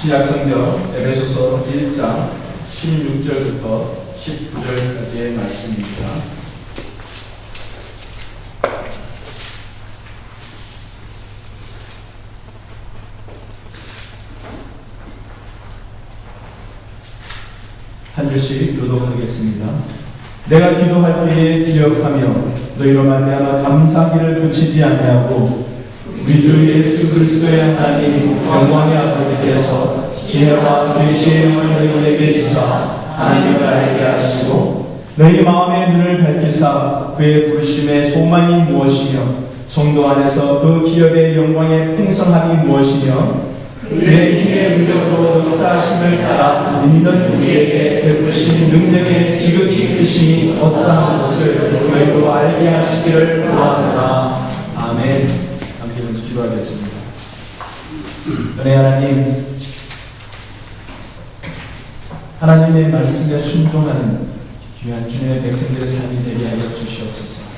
신약성경 에베소서 1장 16절부터 19절까지의 말씀입니다. 한 줄씩 교독하겠습니다. 내가 기도할 때에 기억하며 너희로 말미암아 감사기를 그치지 아니하고 우리 주 예수 그리스도의 하나님 영광의 아버지께서 지혜와 계시의 영을 너희에게 주사 하나님을 알게 하시고 너희 마음의 눈을 밝히사 그의 부르심의 소망이 무엇이며 성도 안에서 그 기업의 영광의 풍성함이 무엇이며 그의 힘의 능력으로 역사하심을 따라 믿는 우리에게 베푸신 능력의 지극히 크심이 어떠한 것을 너희로 알게 하시기를 구하노라. 아멘. 기도하겠습니다. 은혜 하나님, 하나님의 말씀에 순종하는 귀한 주님의 백성들의 삶이 되게 하여 주시옵소서.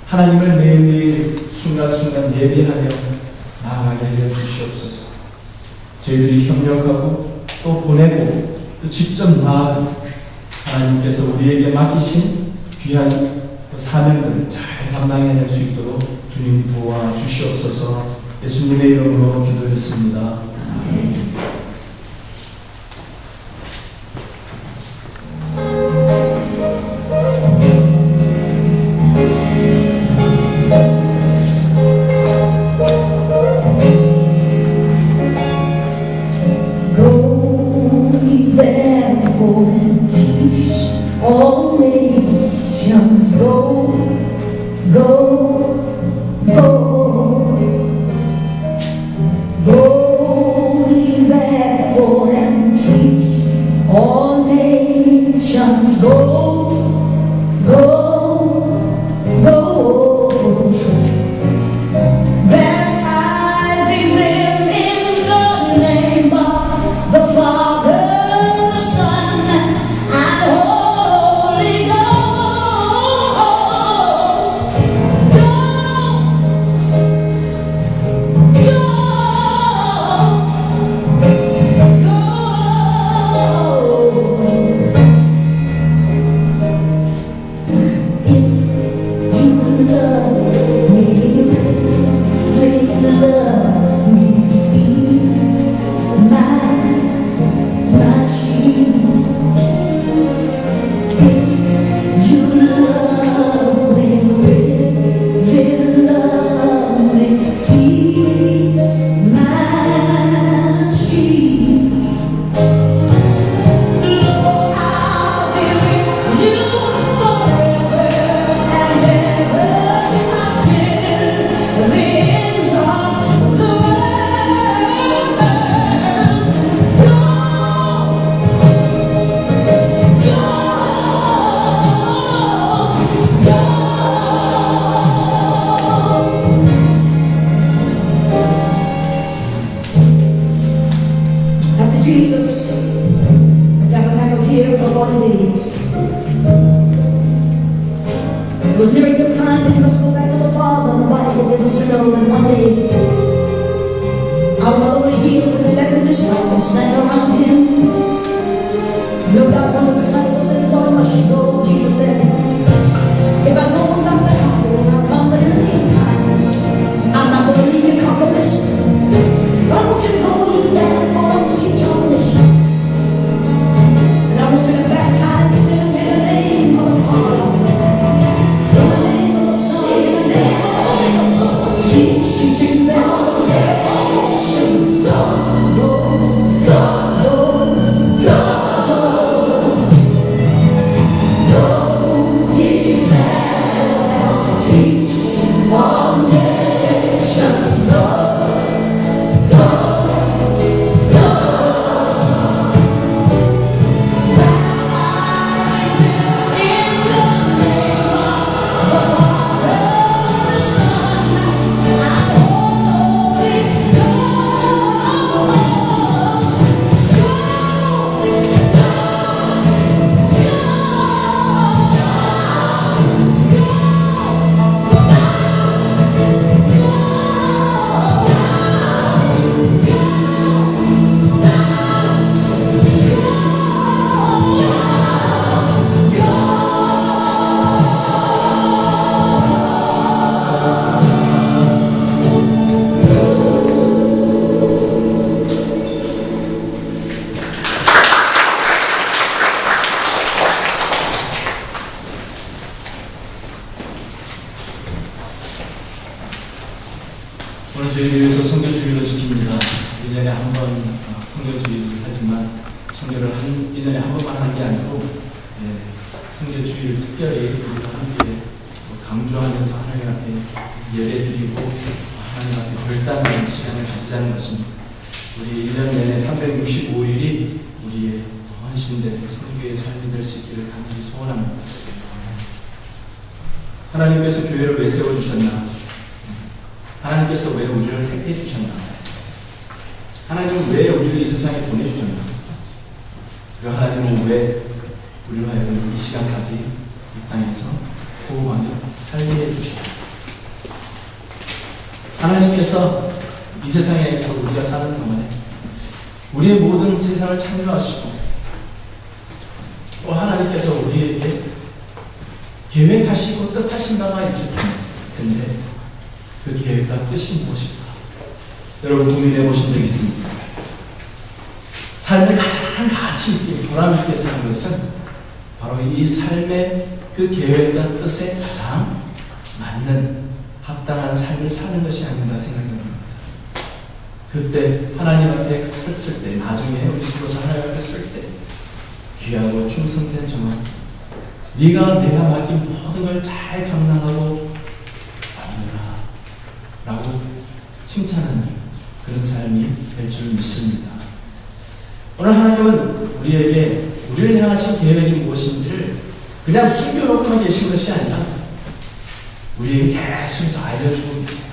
하나님을 매일매일 순간순간 예배하며 나아가게 하여 주시옵소서. 저희들이 협력하고 또 보내고 또 직접 나아가 하나님께서 우리에게 맡기신 귀한 사명을 잘 감당해낼 수 있도록 주님 도와주시옵소서. 예수님의 이름으로 기도했습니다. 아멘. 저희에서 성교주의를 지킵니다. 1년에 한 번 성교주의를 하지만 성교를 1년에 한 번만 한 게 아니고 성교주의를 특별히 우리가 함께 강조하면서 하나님 앞에 예배드리고 하나님 앞에 결단하는 시간을 가지자는 것입니다. 우리 1년 내내 365일이 우리의 헌신된 성교의 삶이 될 수 있기를 간절히 소원합니다. 하나님께서 교회를 왜 세워주셨나? 하나님께서 왜 우리를 택해 주셨나? 하나님은 왜 우리를 이 세상에 보내주셨나? 그리고 하나님은 왜 우리로 하여금 이 시간까지 이 땅에서 호흡하며 살게 해주셨나? 하나님께서 이 세상에 우리가 사는 동안에 우리의 모든 세상을 창조하시고 또 하나님께서 우리에게 계획하시고 뜻하신 바가 있을 텐데 그 계획과 뜻이 무엇일까? 여러분 고민해 보신 적이 있습니까? 삶을 가장 가치 있게 보람 있게 사는 것은 바로 이 삶의 그 계획과 뜻에 가장 맞는 합당한 삶을 사는 것이 아닌가 생각합니다. 그때 하나님 앞에 섰을 때, 나중에 우리 죽어서 하나님 앞에 설 때 귀하고 충성된 종아, 네가 내가 맡긴 모든 걸 잘 감당하고 왔느라 라고 칭찬하는 그런 삶이 될 줄 믿습니다. 오늘 하나님은 우리에게 우리를 향하신 계획이 무엇인지를 그냥 숨겨놓고만 계신 것이 아니라 우리에게 계속해서 알려주고 계세요.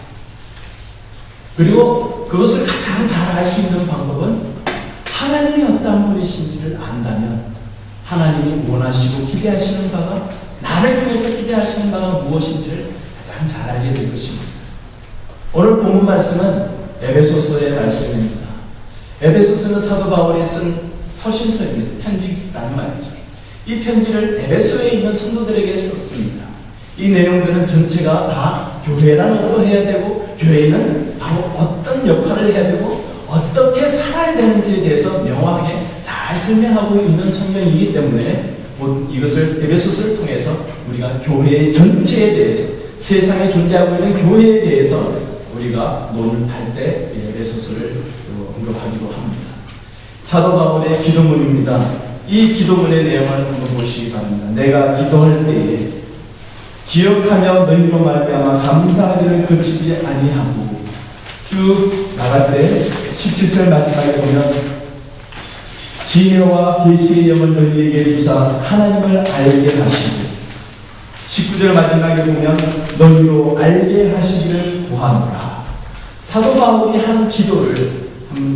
그리고 그것을 가장 잘 알 수 있는 방법은 하나님이 어떠한 분이신지를 안다면 하나님이 원하시고 기대하시는 바가 나를 통해서 기대하시는 바가 무엇인지를 가장 잘 알게 될 것입니다. 오늘 본문 말씀은 에베소서의 말씀입니다. 에베소서는 사도 바울이 쓴 서신서입니다. 편지라는 말이죠. 이 편지를 에베소에 있는 성도들에게 썼습니다. 이 내용들은 전체가 다 교회란 어떠해야 되고 교회는 바로 어떤 역할을 해야 되고 어떻게 살아야 되는지에 대해서 명확하게 잘 설명하고 있는 성경이기 때문에 이것을 에베소서를 통해서 우리가 교회 전체에 대해서 세상에 존재하고 있는 교회에 대해서 우리가 논할 때 에베소서를 언급하기도 합니다. 사도 바울의 기도문입니다. 이 기도문의 내용을 한번 보시기 바랍니다. 내가 기도할 때에 기억하며 너희로 말미암아 감사하기를 그치지 아니하고 쭉 나갈 때 17절 마지막에 보면 지혜와 계시의 영을 너희에게 주사 하나님을 알게 하시고 19절 마지막에 보면 너희로 알게 하시기를 구하노라. 사도 바울이 하는 기도를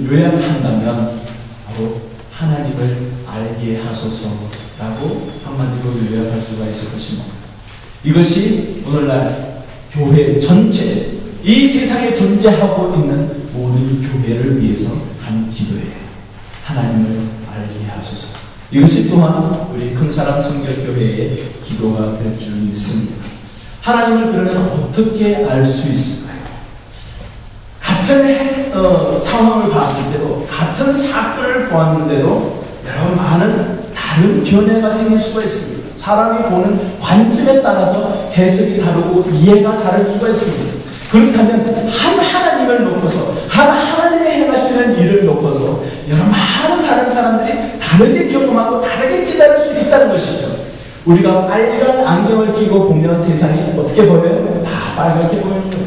요약한다면 바로 하나님을 알게 하소서라고 한마디로 요약할 수가 있을 것입니다. 이것이 오늘날 교회 전체, 이 세상에 존재하고 있는 모든 교회를 위해서 한 기도예요. 하나님을 알게 하소서. 이것이 또한 우리 큰사랑 성결교회의 기도가 될 줄 믿습니다. 하나님을 그러면 어떻게 알 수 있을까요? 같은 상황을 봤을 때도, 같은 사건을 보았는데도 여러분 많은 다른 견해가 생길 수가 있습니다. 사람이 보는 관점에 따라서 해석이 다르고 이해가 다를 수가 있습니다. 그렇다면 한 하나님을 놓고서, 한 하나님의 행하시는 일을 놓고서 여러 많은 다른 사람들이 다르게 경험하고 다르게 깨달을 수 있다는 것이죠. 우리가 빨간 안경을 끼고 보면 세상이 어떻게 보여요? 다 빨갛게 보이는 거예요.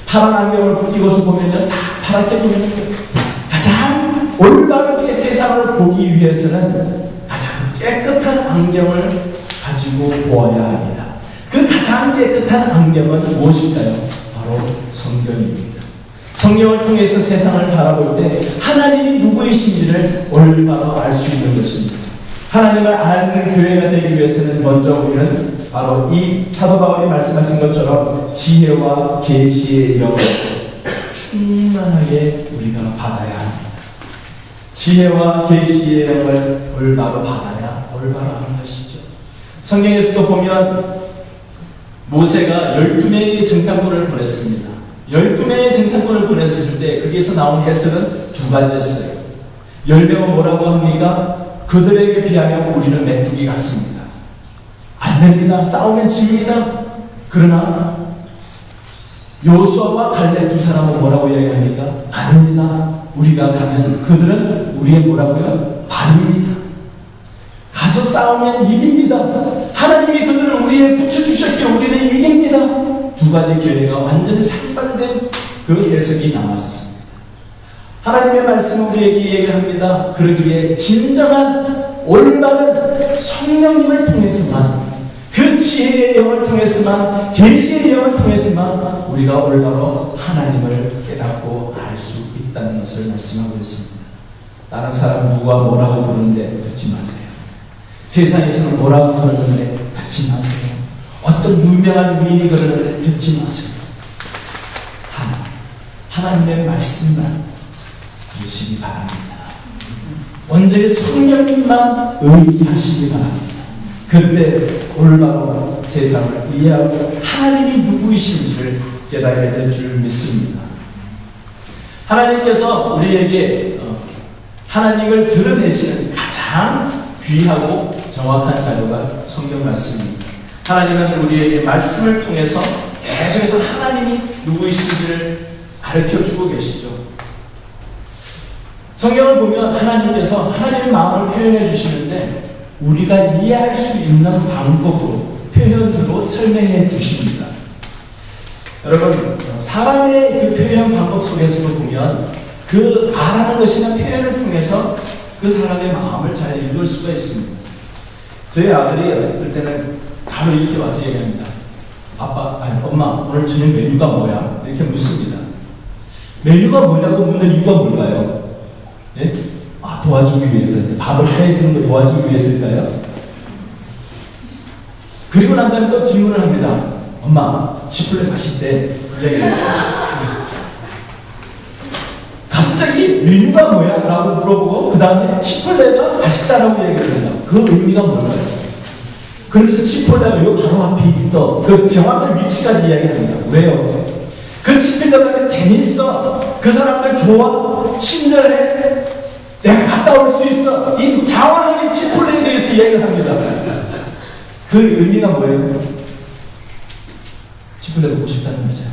파란 안경을 끼고서 보면 다 파랗게 보이는 거예요. 가장 올바르게 세상을 보기 위해서는 가장 깨끗한 안경을 가지고 보아야 합니다. 그 가장 깨끗한 안경은 무엇일까요? 바로 성경입니다. 성경을 통해서 세상을 바라볼 때 하나님이 누구이신지를 올바로 알 수 있는 것입니다. 하나님을 아는 교회가 되기 위해서는 먼저 우리는 바로 이 사도 바울이 말씀하신 것처럼 지혜와 계시의 영을 충만하게 우리가 받아야 합니다. 지혜와 계시의 영을 올바로 받아야 올바로 하는 것이죠. 성경에서도 보면 모세가 12명의 정탐꾼을 보냈습니다. 12명의 정탐꾼을 보냈을 때 거기에서 나온 해석은 두 가지였어요. 10명은 뭐라고 합니까? 그들에게 비하면 우리는 메뚜기 같습니다. 안 됩니다. 싸우면 집니다. 그러나 요수아와 갈렙 두 사람은 뭐라고 이야기합니까? 아닙니다. 우리가 가면 그들은 우리의 뭐라고요? 반입니다. 가서 싸우면 이깁니다. 하나님이 그들을 우리에 붙여주셨기에 우리는 이깁니다. 두 가지 견해가 완전히 상반된 그 해석이 남았었습니다. 하나님의 말씀은 우리에게 얘기합니다. 그러기에 진정한 올바른 성령님을 통해서만, 그 지혜의 영을 통해서만, 계시의 영을 통해서만 우리가 올바로 하나님을 깨닫고 알 수 있다는 것을 말씀하고 있습니다. 다른 사람 누가 뭐라고 부르는데 듣지 마세요. 세상에서는 뭐라고 그러는데 듣지 마세요. 어떤 유명한 위인이 그러는데 듣지 마세요. 하나님의 말씀만 들으시기 바랍니다. 온전히 성령님만 의지하시기 바랍니다. 그때 올바로 세상을 이해하고 하나님이 누구이신지를 깨닫게 될 줄 믿습니다. 하나님께서 우리에게 하나님을 드러내시는 가장 귀하고 정확한 자료가 성경 말씀입니다. 하나님은 우리에게 말씀을 통해서 계속해서 하나님이 누구이신지를 가르쳐주고 계시죠. 성경을 보면 하나님께서 하나님의 마음을 표현해 주시는데 우리가 이해할 수 있는 방법으로, 표현으로 설명해 주십니다. 여러분, 사람의 그 표현 방법 속에서도 보면 그 말하는 것이나 표현을 통해서 그 사람의 마음을 잘 읽을 수가 있습니다. 저희 아들이 어떨 때는 바로 이렇게 와서 얘기합니다. 엄마, 오늘 저녁 메뉴가 뭐야? 이렇게 묻습니다. 메뉴가 뭐냐고 묻는 이유가 뭘까요? 예? 도와주기 위해서, 밥을 해주는 거 도와주기 위해서일까요? 그리고 난 다음에 또 질문을 합니다. 엄마, 치플레 맛있대. 갑자기 메뉴가 뭐야? 라고 물어보고 그 다음에 치플레가 맛있다라고 얘기를 한다. 그 의미가 뭘까요? 그래서 치플레가 요 바로 앞에 있어. 그 정확한 위치까지 이야기합니다. 왜요? 그 치플레가 재밌어. 그 사람들 좋아. 친절해. 내가 갔다 올 수 있어. 이 장황하게 치플레에 대해서 이야기를 합니다. 그 의미가 뭐예요? 치플레 먹고 싶다는 거죠.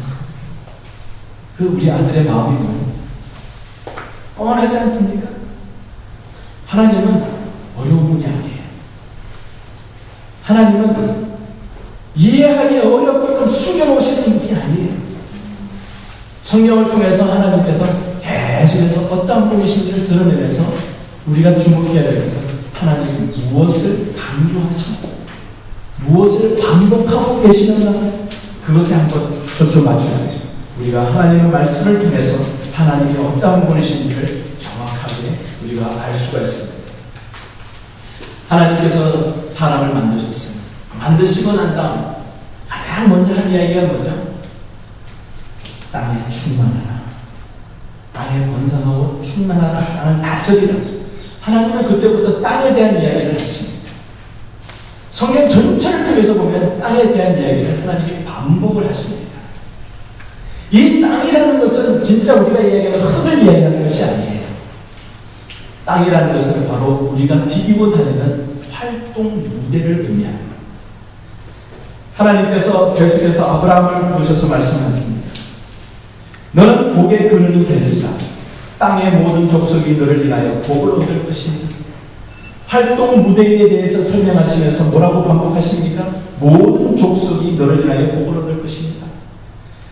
그 우리 아들의 마음이 뭐예요? 뻔하지 않습니까? 하나님은 어려운 분이 아니에요. 하나님은 이해하기 어렵게끔 숨겨놓으시는 분이 아니에요. 성경을 통해서 하나님께서 계속해서 어떤 분이신지를 드러내면서 우리가 주목해야 될 것은 하나님이 무엇을 강조하시고 무엇을 반복하고 계시는가, 그것에 한번 초점 맞춰야 돼요. 우리가 하나님의 말씀을 통해서 하나님이 어떤 분이신지를 정확하게 우리가 알 수가 있습니다. 하나님께서 사람을 만드셨습니다. 만드시고 난 다음 가장 먼저 한 이야기가 뭐죠? 땅에 충만하라. 땅에 번성하고 충만하라. 땅을 다스리라. 하나님은 그때부터 땅에 대한 이야기를 하십니다. 성경 전체를 통해서 보면 땅에 대한 이야기를 하나님이 반복을 하십니다. 이 땅이라는 것은 진짜 우리가 이야기하는 흙을 이야기하는 것이 아니에요. 땅이라는 것은 바로 우리가 디디고 다니는 활동 무대를 의미합니다. 하나님께서 계속해서 아브라함을 부르셔서 말씀하십니다. 너는 복의 근원이 되리라. 땅의 모든 족속이 너를 인하여 복을 얻을 것입니다. 활동 무대에 대해서 설명하시면서 뭐라고 반복하십니까? 모든 족속이 너를 인하여 복을 얻을 것입니다.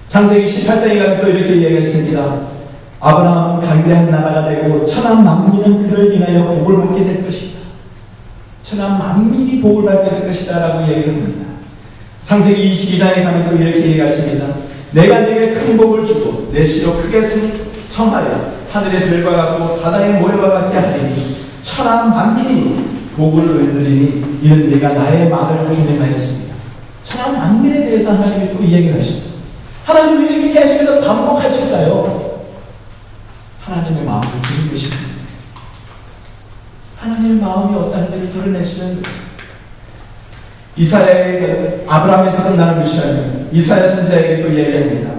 창세기 18장에 가면 또 이렇게 이야기하십니다. 아브라함은 강대한 나라가 되고 천한 만민은 그를 인하여 복을 받게 될 것이다. 천한 만민이 복을 받게 될 것이다 라고 얘기를 합니다. 창세기 22장에 가면 또 이렇게 얘기하십니다. 내가 네게 큰 복을 주고 내 씨로 크게 성하여 하늘의 별과 같고 바다의 모래와 같게 하리니 천한 만민이 복을 얻으리니 이는 네가 나의 말을 준행하였습니다. 천한 만민에 대해서 하나님이 또 이야기를 하십니다. 하나님이 이렇게 계속해서 반복하실까요? 하나님의 마음을 드는 것입니다. 하나님의 마음이 어떤지를 드러내시는 거예요. 이사야에게 아브라함에서 끝나는 것이 아니에요. 이사야 선지자에게 또 이야기합니다.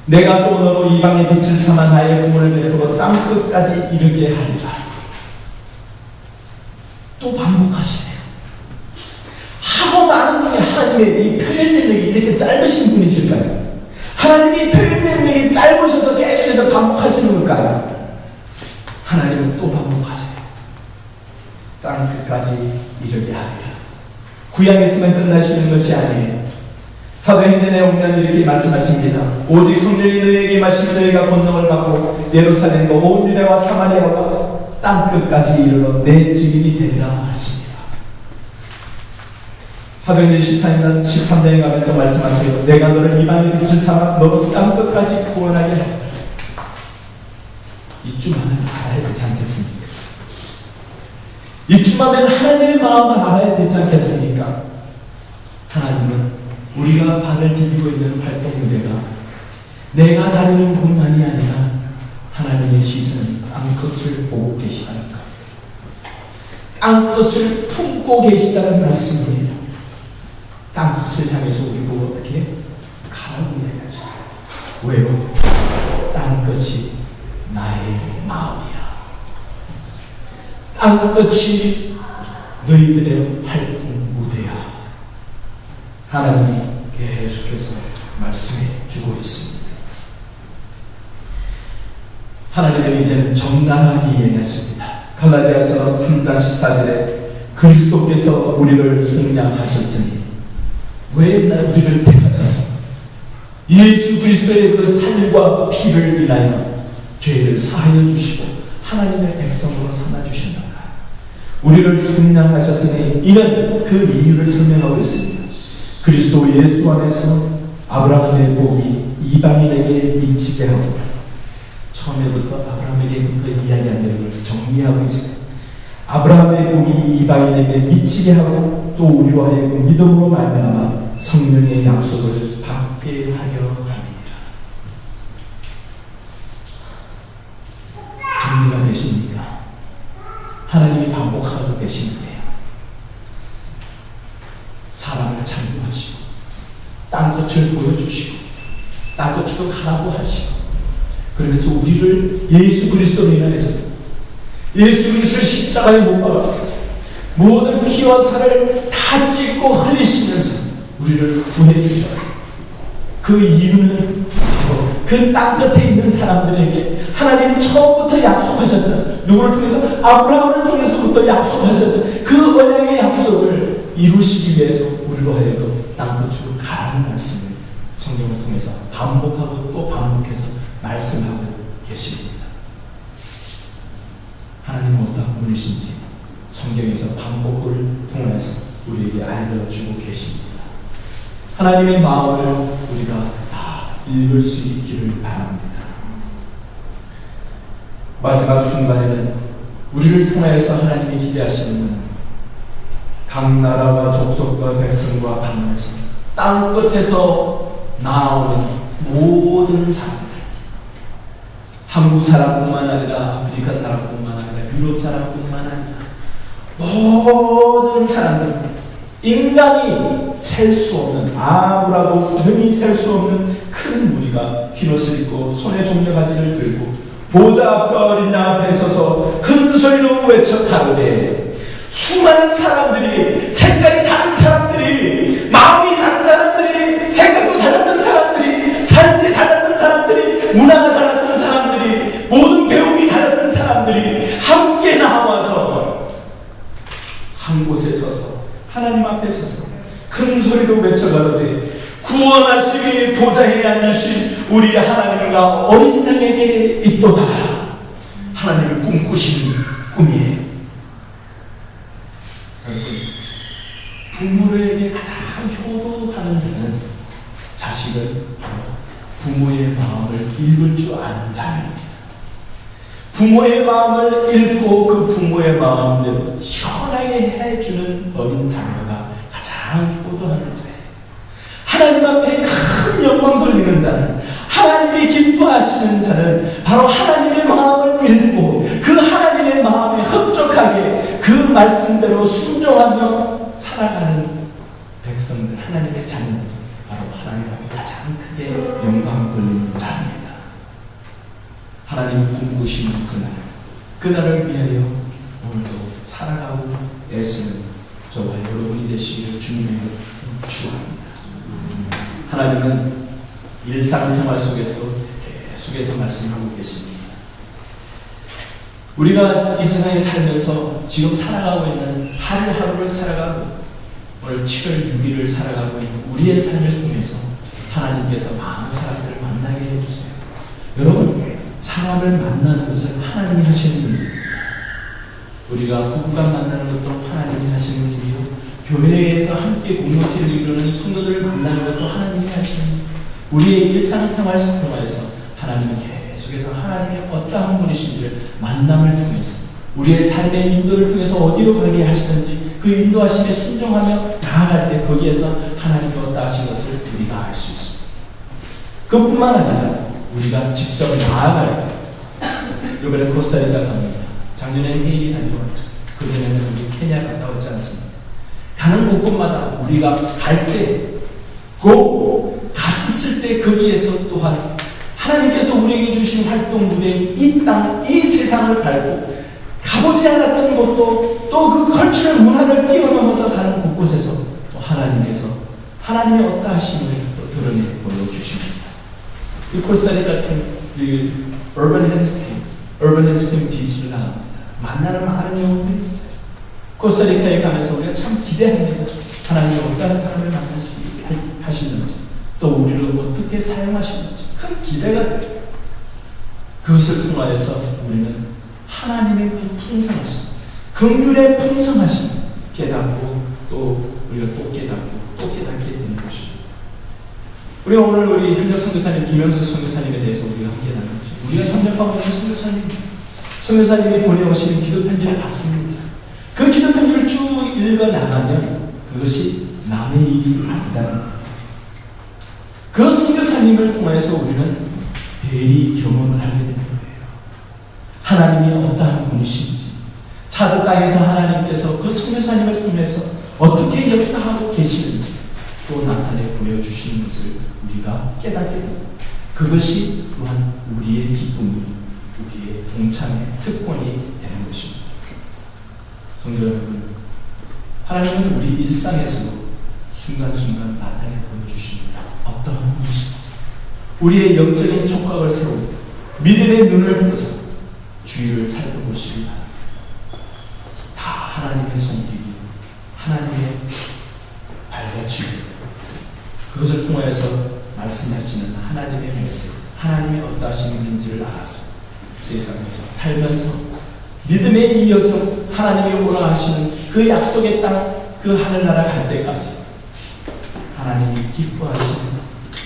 내가 또 너로 이방의 빛을 삼아 나의 공을 베풀어 땅 끝까지 이르게 하리라. 또 반복하시네요. 하고 많은 중에 하나님의 이 표현 능력이 이렇게 짧으신 분이실까요? 하나님이 표현 능력이 짧으셔서 계속해서 반복하시는 걸까요? 하나님은 또 반복하세요. 땅 끝까지 이르게 하리라. 구약에서만 끝나시는 것이 아니에요. 사도행전에 오면 이렇게 말씀하십니다. 오직 성령이 너희에게 임하시면 너희가 권능을 받고 예루살렘과 온 유대와 사마리아와 땅 끝까지 이르러 내 증인이 되리라 하십니다. 사도행전 13장에 가면 또 말씀하세요. 내가 너를 이방의 빛을 삼아 너로 땅 끝까지 구원하게 하리라. 이쯤하면 알아야 되지 않겠습니까? 이쯤하면 하나님의 마음을 알아야 되지 않겠습니까? 하나님은 우리가 발을 디디고 있는 활동 무대가 내가 다니는 곳만이 아니라 하나님의 시선은 땅끝을 보고 계시다는 것, 땅끝을 품고 계시다는 말씀이에요. 땅끝을 향해서 우리 보고 어떻게 가라고 이야기하시죠. 왜요? 땅끝이 나의 마음이야. 땅끝이 너희들의 활동 무대야. 하나님이 계속해서 말씀해 주고 있습니다. 하나님은 이제는 적나라하게 이야기하십니다. 갈라디아서 3장 14절에 그리스도께서 우리를 속량하셨으니, 왜 우리를 택하셔서 예수 그리스도의 그 살과 피를 인하여 죄를 사하여 주시고 하나님의 백성으로 삼아주셨는가. 우리를 속량하셨으니 이는 그 이유를 설명하고 있습니다. 그리스도 예수 안에서 아브라함의 복이 이방인에게 미치게 하고, 처음에부터 아브라함에게부터 이야기한 내용을 정리하고 있어요. 아브라함의 복이 이방인에게 미치게 하고 또 우리로 하여금 믿음으로 말미암아 성령의 약속을 받게 하려 함이니라. 정리가 되십니까? 하나님이 반복하고 계시는데요. 사람을 창조하시고 땅끝을 보여주시고 땅끝으로 가라고 하시고, 그러면서 우리를 예수 그리스도로 인하여서 예수 그리스도를 십자가에 못 박아주셨어요. 모든 피와 살을 다 찢고 흘리시면서 우리를 구해 주셨어요. 그 이유는 바로 그 땅끝에 있는 사람들에게 하나님 처음부터 약속하셨던, 누구를 통해서? 아브라함을 통해서부터 약속하셨던 그 언약의 약속을 이루시기 위해서 우리로 하여금 땅끝으로 가라는 말씀을 성경을 통해서 반복하고 또 반복해서 말씀하고 계십니다. 하나님은 어떤 분이신지 성경에서 반복을 통해서 우리에게 알려주고 계십니다. 하나님의 마음을 우리가 다 읽을 수 있기를 바랍니다. 마지막 순간에는 우리를 통하여서 하나님이 기대하시는 각 나라와 족속과 백성과 반면에서 땅 끝에서 나오는 모든 사람들, 한국 사람뿐만 아니라 아프리카 사람뿐만 아니라 유럽 사람뿐만 아니라 모든 사람들, 인간이 셀 수 없는, 아무라도 흔히 셀 수 없는 큰 무리가 흰옷을 입고 손에 종려가지를 들고 보좌 앞과 어린 양 앞에 서서 큰 소리로 외쳐 가로되, 수많은 사람들이, 색깔이 다른 사람들이, 마음이 다른 사람들이, 생각도 달랐던 사람들이, 삶이 달랐던 사람들이, 문화가 달랐던 사람들이, 모든 배움이 달랐던 사람들이 함께 나와서 한 곳에 서서 하나님 앞에 서서 큰 소리로 외쳐가로되, 구원하시기 보좌에 앉으신 우리 하나님과 어린 양에게 있도다. 하나님을 꿈꾸시는 꿈이에요. 부모에게 가장 효도하는 자는 자식을 바로 부모의 마음을 읽을 줄 아는 자입니다. 부모의 마음을 읽고 그 부모의 마음대로 시원하게 해주는 어린 자녀가 가장 효도하는 자예요. 하나님 앞에 큰 영광 돌리는 자는, 하나님이 기뻐하시는 자는 바로 하나님의 마음을 읽고 그 하나님의 마음에 흡족하게 그 말씀대로 순종하며 살아가는 백성들, 하나님의 자녀들, 바로 하나님 앞에 가장 크게 영광 돌리는 자입니다. 하나님 꿈꾸시는 그날을 위하여 오늘도 살아가고 애쓰는 저와 여러분이 되시기를 주님의 축원합니다. 하나님은 일상생활 속에서도 계속해서 말씀하고 계십니다. 우리가 이 세상에 살면서 지금 살아가고 있는 하루하루를 살아가고 오늘 7월 6일을 살아가고 있는 우리의 삶을 통해서 하나님께서 많은 사람들을 만나게 해주세요. 여러분, 사람을 만나는 것은 하나님이 하시는 일입니다. 우리가 부부가 만나는 것도 하나님이 하시는 일이요, 교회에서 함께 공동체를 이루는 성도들을 만나는 것도 하나님이 하시는 일. 우리의 일상생활 통해서 하나님은 계속해서 하나님의 어떠한 분이신지를 만남을 통해서 우리의 삶의 인도를 통해서 어디로 가게 하시든지 그 인도하심에 순종하며 나아갈 때 거기에서 하나님이 어떠하신 것을 우리가 알 수 있습니다. 그뿐만 아니라 우리가 직접 나아갈 때, 이번에 코스타리카 갑니다. 작년에 헤이리 다녀왔죠. 그전에는 우리 케냐 갔다 왔지 않습니다. 가는 곳곳마다 우리가 갈 때, 갔을 때 거기에서 또한 하나님께서 우리에게 주신 활동 무대인 이 땅, 이 세상을 밟고 가보지 않았던 곳도 또 그 컬처럴 문화를 뛰어넘어서 가는 곳곳에서 또 하나님께서 하나님의 어떠하심을 또 드러내 보여주십니다. 이 코스타리카 같은 이 urban 햄스팅 디스를 나갑니다. 만나는 많은 영혼들이 있어요. 코스타리카에 가면서 우리가 참 기대합니다. 하나님이 어떠한 사람을 하시는지, 또 우리를 어떻게 사용하시는지 큰 기대가 돼요. 그것을 통하여서 우리는 하나님의 그 풍성하심, 긍휼의 풍성하심 깨닫고 또 우리가 또 깨닫게 되는 것입니다. 우리가 오늘 우리 현역 선교사님 김영수 선교사님에 대해서 우리가 함께 나누죠. 우리가 협력하고 있는 선교사님이 보내오시는 기도 편지를 받습니다. 그 기도 편지를 쭉 읽어 나가면 그것이 남의 일이 아니라는 거예요. 그 선교사님을 통해서 우리는 대리 경험을 하게 되는 거예요. 하나님이 어떠한 분이신지, 차드 땅에서 하나님께서 그 선교사님을 통해서 어떻게 역사하고 계시는지 또 나타내 보여주시는 것을 우리가 깨닫게 됩니다. 그것이 또한 우리의 기쁨이, 우리의 동참의 특권이 되는 것입니다. 성도 여러분, 하나님은 우리 일상에서도 순간순간 나타내 보여주십니다. 어떠한 분이신지, 우리의 영적인 촉각을 세우고 믿음의 눈을 떠서 주위를 살펴보시기 바랍니다. 다 하나님의 손길이, 하나님의 발자취, 그것을 통해서 말씀하시는 하나님의 메시지, 하나님의 어떠하신 분인지를 알아서 세상에서 살면서 믿음에 이어져 하나님이 오라 하시는 그 약속의 땅, 그 하늘나라 갈 때까지 하나님이 기뻐하시는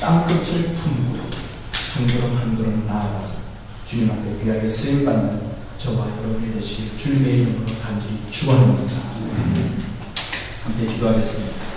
땅끝을 품고 한 걸음 나아가서 주님 앞에 귀하게 쓰임받는 저와 여러분이 되시길 주님의 이름으로 간절히 축원합니다. 함께 기도하겠습니다.